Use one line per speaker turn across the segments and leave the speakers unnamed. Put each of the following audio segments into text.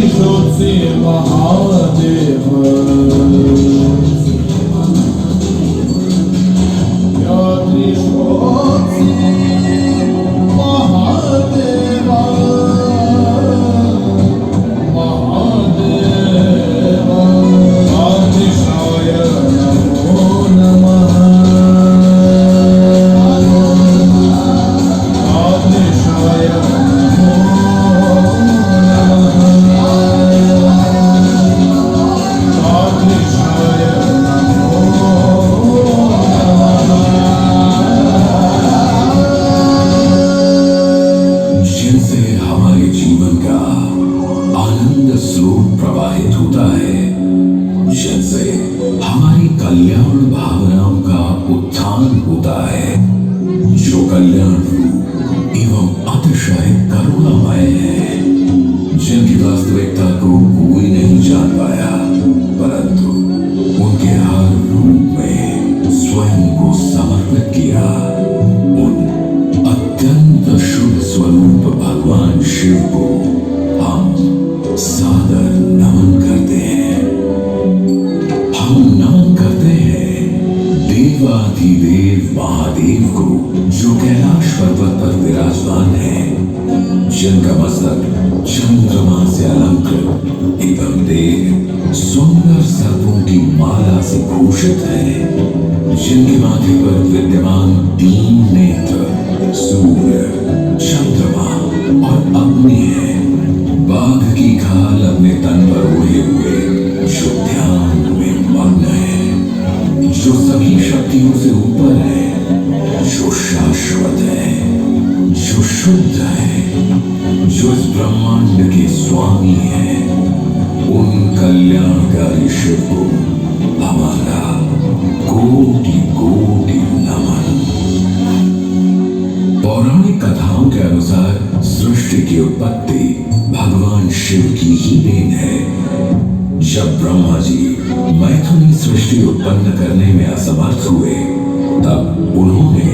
त्रिशूलसे महादेव या त्रिशूलसे महादेव महादेव आतिशाय नमो नमः आतिशाय
जिनसे हमारे जीवन का आनंद स्रोत प्रवाहित होता है, जिनसे हमारी कल्याण भावनाओं का उत्थान होता है, जो कल्याण रूप एवं अतिशय करुणामय है, जिनकी वास्तविकता को कोई नहीं जान पाया, परंतु उनके हर रूप में स्वयं को समर्पित किया, उन अत्यंत शुभ स्वरूप भगवान शिव को हम सादर नमन करते हैं। हम नमन करते हैं देवाधिदेव महादेव को, जो कैलाश पर्वत पर विराजमान है, जिनका मस्तक चंद्रमा से अलंकृत एवं देह सुंदर सर्पों की माला से भूषित है, जिनके माथे पर विद्यमान 3 नेत्र सूर्य, चंद्रमा और अग्नि है, बाघ की खाल अपने तन पर ओढ़े हुए, जो ध्यान में मग्न है, जो सभी शक्तियों से ऊपर है, जो शाश्वत है, जो शुद्ध है, जो इस ब्रह्मांड के स्वामी है, उन कल्याणकारी शिव को हमारा कोटि कोटि नमन। पौराणिक कथाओं के अनुसार सृष्टि की उत्पत्ति भगवान शिव की ही देन है। जब ब्रह्मा जी मैथुनी सृष्टि उत्पन्न करने में असमर्थ हुए, तब उन्होंने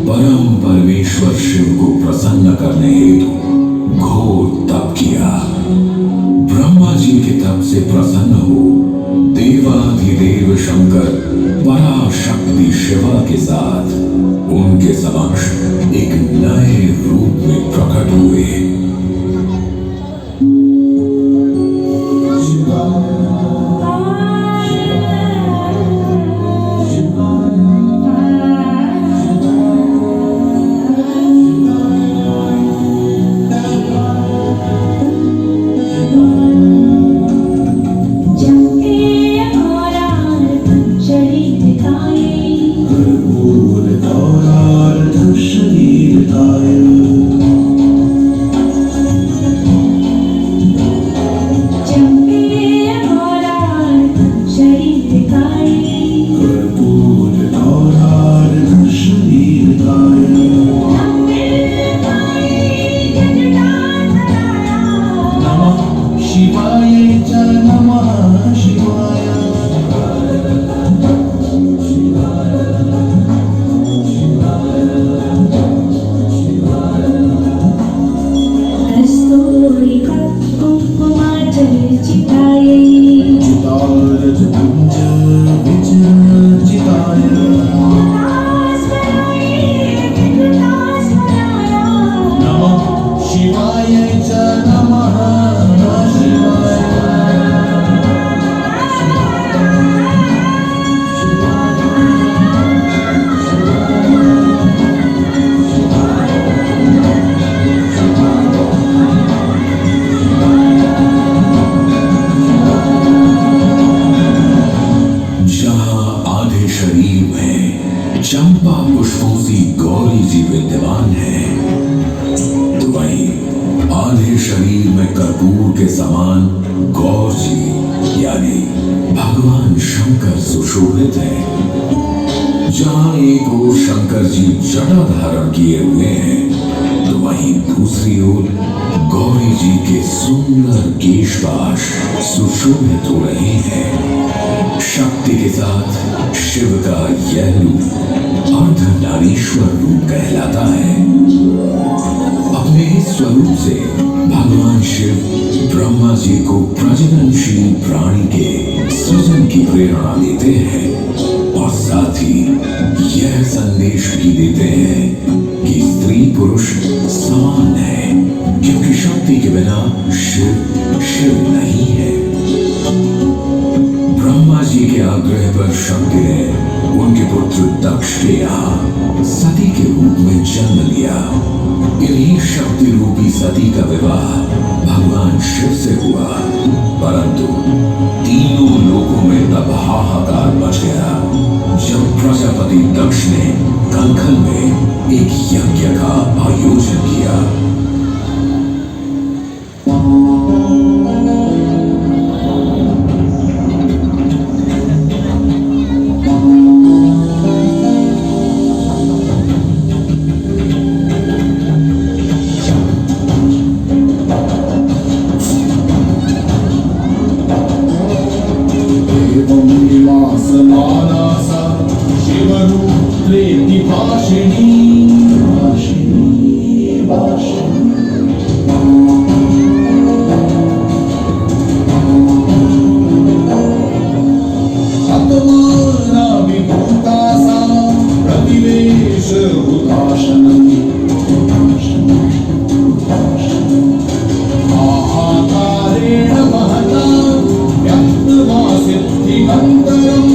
परम परमेश्वर शिव को प्रसन्न करने हेतु घोर तप किया। ब्रह्मा जी के तप से प्रसन्न हो देवाधिदेव शंकर पराशक्ति शिवा के साथ उनके समक्ष एक नए रूप में प्रकट हुए। चंपा पुष्पों सी गौरी जी विद्यमान है, तो वहीं आधे शरीर में कर्पूर के समान गौर जी यानी भगवान शंकर सुशोभित है। जहां एक ओर शंकर जी जटा धारण किए हुए हैं, तो वहीं वहीं दूसरी ओर गौरी जी के सुंदर केशपाश सुशोभित हो रहे हैं। शक्ति के साथ शिव का यह रूप अर्धनारीश्वर रूप कहलाता है। अपने इस स्वरूप से भगवान शिव ब्रह्मा जी को प्रजननशील प्राणी के सृजन की प्रेरणा देते हैं और साथ ही यह संदेश भी देते हैं कि स्त्री पुरुष समान है, क्योंकि शक्ति के बिना शिव शिव नहीं है। ब्रह्मा जी के आग्रह पर शक्ति ने उनके पुत्र दक्ष के यहाँ सती के रूप में जन्म लिया। इन्हीं शक्ति रूपी सती का विवाह भगवान शिव से हुआ, परंतु तीनों लोकों में तब हाहाकार मच गया जब प्रजापति दक्ष ने कंखल में एक यज्ञ का आयोजन किया।
मानसा शिवरूप्रेति भाषिणी आत्माना विभूता सा प्रतिवेश हुताशनम् आहाकारेण महता व्यक्तमा सिद्धिकन्तरम्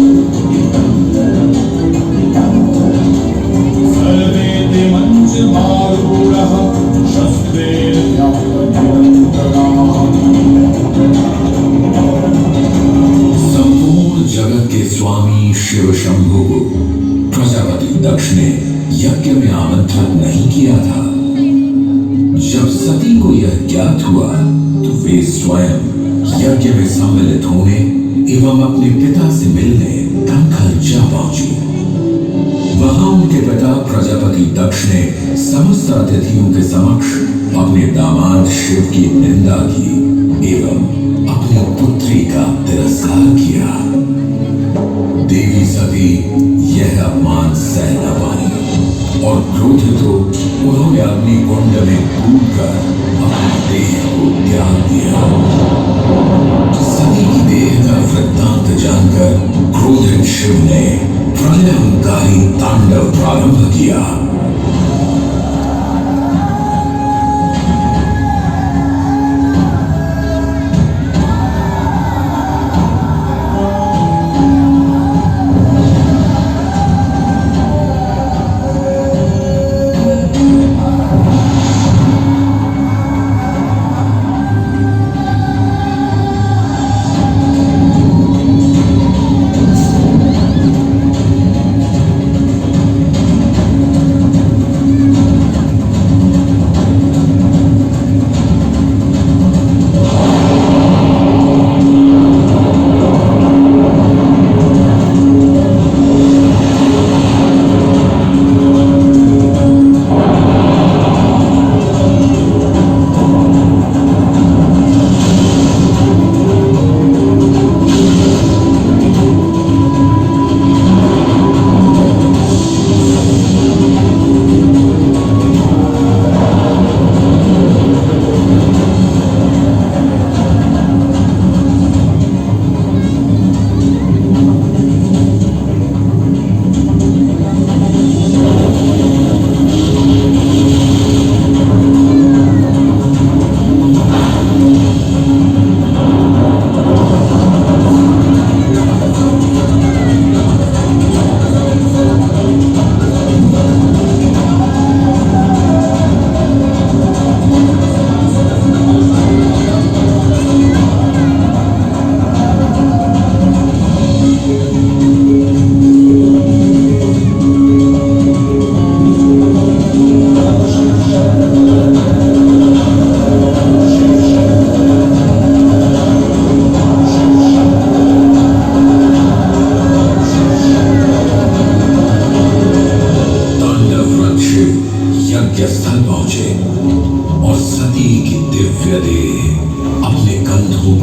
सर्वे ते मञ्चमारूढः शस्त्रेर्व्याप्तनिरन्तराः।
संपूर्ण जगत के स्वामी शिव शंभु को प्रजापति दक्ष ने यज्ञ में आमंत्रित नहीं किया था। जब सती को यह ज्ञात हुआ तो वे स्वयं यज्ञ में सम्मिलित होने एवं अपने पिता से मिलने कंखल जा पहुंची। वहां उनके पिता प्रजापति दक्ष ने समस्त अतिथियों के समक्ष अपने दामाद शिव की निंदा की एवं अपनी पुत्री का तिरस्कार किया। देवी सती यह अपमान सह न पाई और क्रोधित हो उन्होंने अग्नि कुंड में कूदकर अपने देह को त्याग दिया। सती की देह का वृत्तांत जानकर क्रोधित शिव ने प्रलयंकारी तांडव प्रारंभ किया।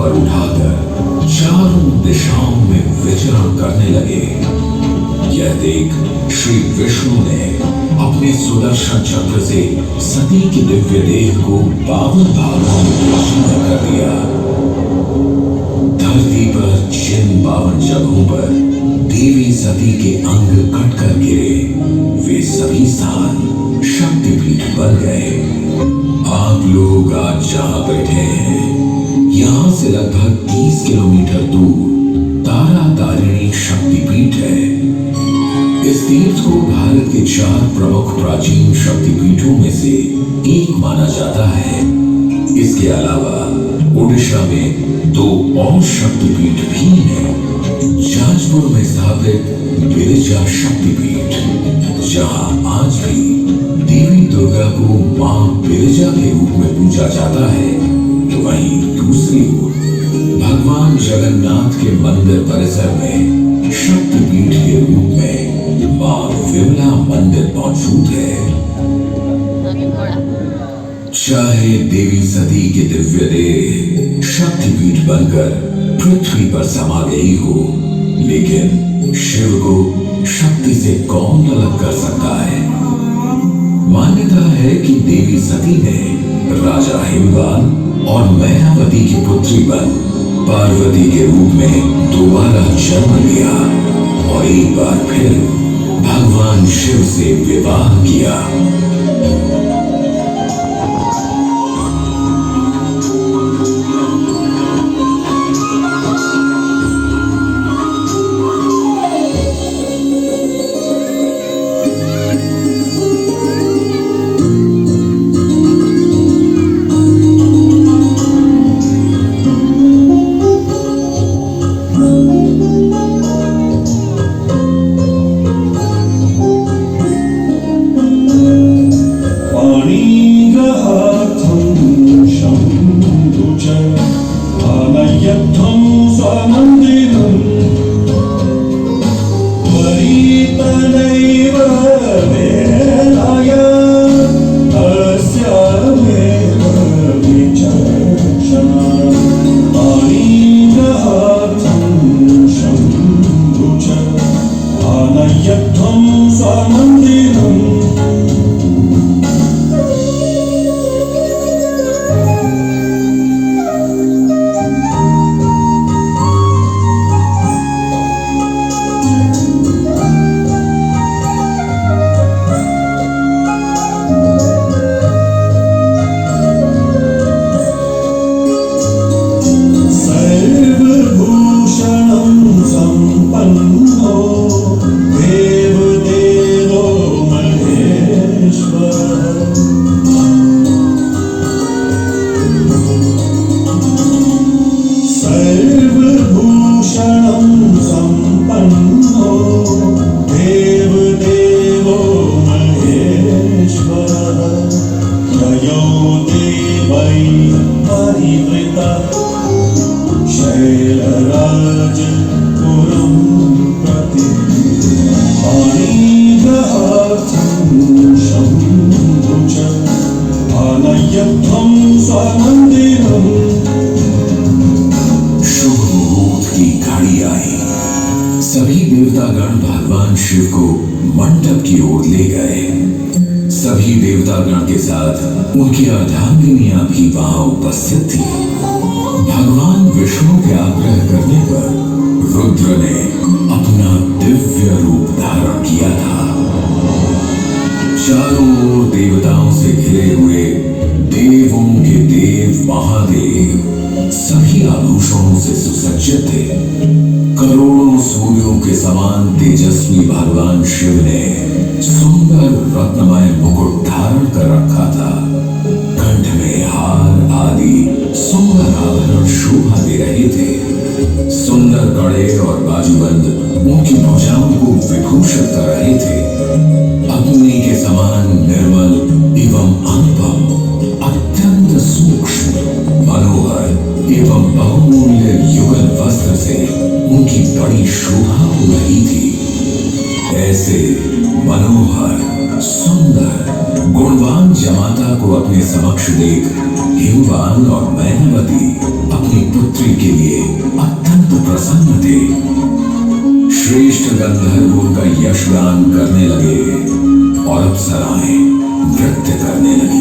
पर उठाकर चारों दिशाओं में विचरण करने लगे। यह देख श्री विष्णु ने अपने सुदर्शन चक्र से सती की दिव्य देह को 52 भागों में विभाजित कर दिया। धरती पर जिन 52 जगहों पर देवी सती के अंग कटकर गिरे, वे सभी स्थान शक्तिपीठ बन गए। आप लोग आज जहां बैठे हैं, यहां से लगभग 30 किलोमीटर दूर तारा तारिणी शक्तिपीठ है। इस तीर्थ को भारत के 4 प्रमुख प्राचीन शक्तिपीठों में से एक माना जाता है। इसके अलावा ओडिशा में 2 और शक्तिपीठ भी हैं। जाजपुर में स्थापित बिरजा शक्तिपीठ, जहां आज भी देवी दुर्गा को मां बिरजा के रूप में पूजा जाता है, वहीं दूसरी ओर भगवान जगन्नाथ के मंदिर परिसर में शक्तिपीठ के रूप में मां विमला मंदिर मौजूद है। चाहे देवी सती की दिव्य देह शक्तिपीठ बनकर पृथ्वी पर समा गई हो, लेकिन शिव को शक्ति से कौन अलग कर सकता है। मान्यता है कि देवी सती ने राजा हिमवान और मैनावती की पुत्री बन पार्वती के रूप में दोबारा जन्म लिया और एक बार फिर भगवान शिव से विवाह किया। सभी देवतागण भगवान शिव को मंडप की ओर ले गए। सभी देवतागण के साथ उनकी अर्धांगिनियां भी वहां उपस्थित थी। भगवान विष्णु के आग्रह करने पर रुद्र ने अपना दिव्य रूप धारण किया था। चारों ओर देवताओं से घिरे हुए देवों के देव महादेव सभी आभूषणों से सुसज्जित थे। करोड़ों सूर्यों के समान तेजस्वी भगवान शिव ने सुंदर रत्नमय मुकुट धारण कर रखा था। कंठ में हार आदि सुंदर आभूषण शोभा दे रहे थे। सुंदर कड़े और बाजूबंद उनकी भुजाओं को विभूषित कर रहे थे। अग्नि के समान निर्मल एवं अनुपम, अत्यंत सूक्ष्म, मनोहर एवं बहुमूल्य युगल वस्त्र से उनकी बड़ी शोभा हो रही थी। ऐसे मनोहर, सुंदर, गुणवान जमाता को अपने समक्ष देख हिमवान और मैनावती अपने अपनी पुत्री के लिए अत्यंत प्रसन्न थे। श्रेष्ठ गंधर्वों का यशगान करने लगे और अप्सराएं नृत्य करने लगी।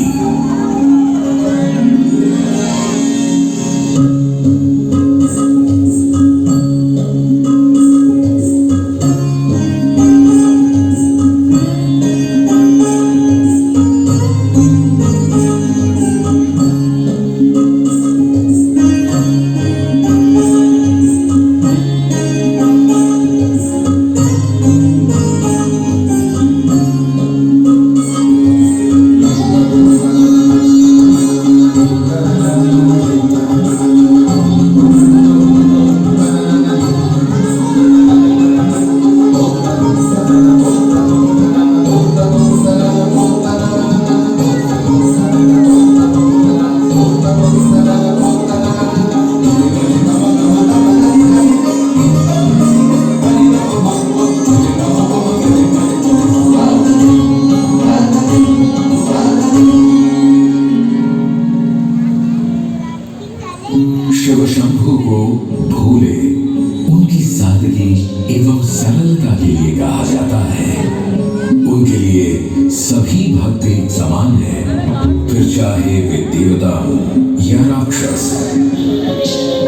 शिव शंभु को भोले उनकी सादगी एवं सरलता के लिए कहा जाता है। उनके लिए सभी भक्त एक समान है, फिर चाहे वे देवता हो या राक्षस।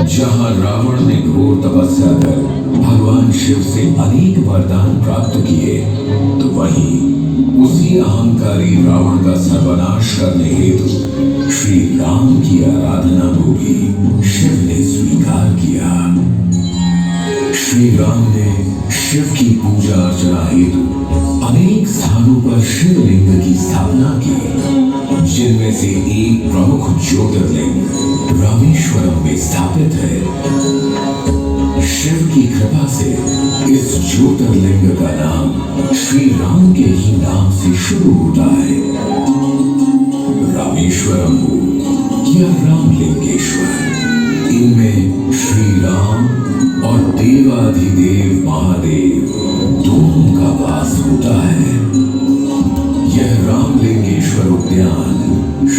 जहां रावण ने घोर तपस्या कर भगवान शिव से अनेक वरदान प्राप्त किए, तो वहीं उसी अहंकारी रावण का सर्वनाश करने हेतु श्री राम की आराधना को भी शिव ने स्वीकार किया। श्री राम ने शिव की पूजा अर्चना हेतु अनेक स्थानों पर शिवलिंग की स्थापना की, जिनमें से एक प्रमुख ज्योतिर्लिंग रामेश्वरम में स्थापित है। शिव की कृपा से इस ज्योतिर्लिंग का नाम श्री राम के ही नाम से शुरू होता है। रामेश्वरम हो या रामलिंगेश्वर, इनमें श्री राम और देवाधिदेव महादेव दोनों का वास होता है। यह रामलिंगेश्वर उद्यान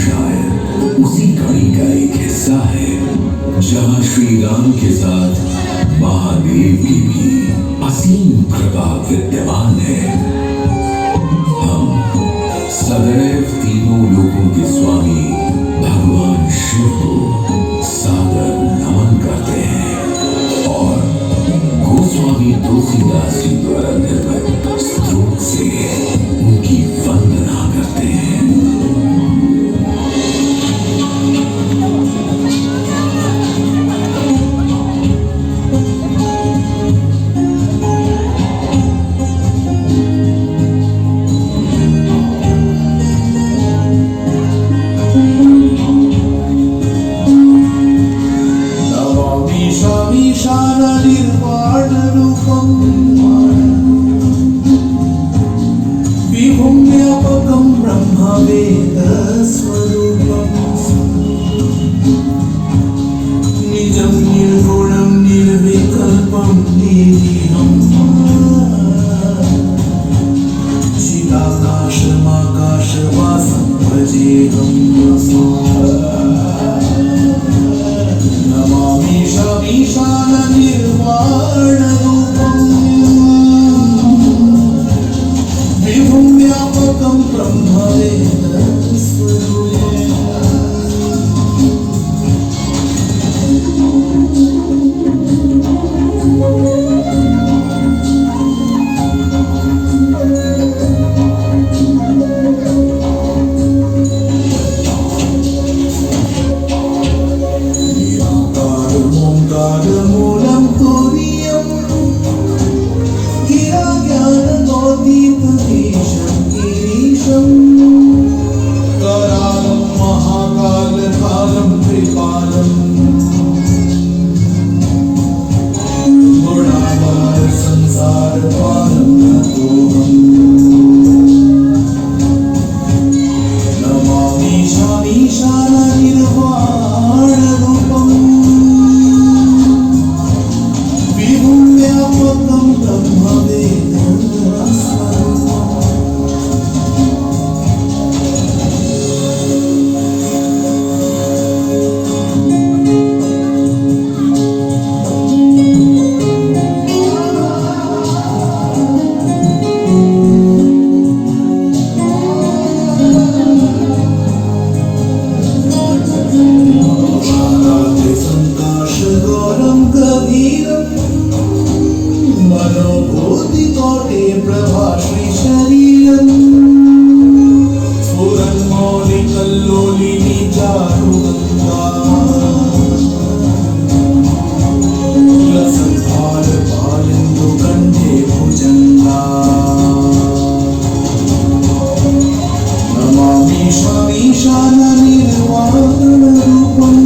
शायद उसी कड़ी का एक हिस्सा है, जहां श्री राम के साथ महादेव की भी असीम कृपा विद्यमान है। हम सदैव तीनों लोकों के स्वामी भगवान शिव को सादर नमन करते हैं और गोस्वामी तुलसीदास जी द्वारा निर्मित स्तोत्र से उनकी वंदना करते हैं।
God, शान्तं गभीरं मनोभूतिकोटे प्रभाश्री शरीरम् स्फुरन्मौलिकल्लोलिनी चारुगङ्गा कुलसंहारपालिन्दुकण्ठे भुजङ्गा नमामि स्वामीशाननिर्वाणरूपम्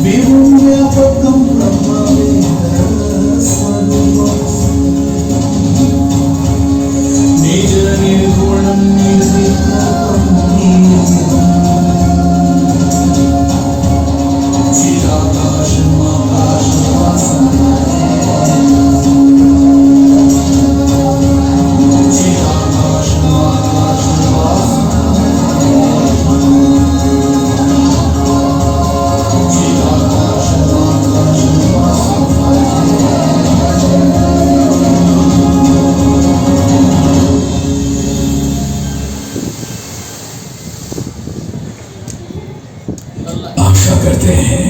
विभुं व्यापकं ब्रह्मवेदस्वरूपम् निजनिर्गुणं निर्विकल्पं चिदाकाशमाकाशवासं
आशा करते हैं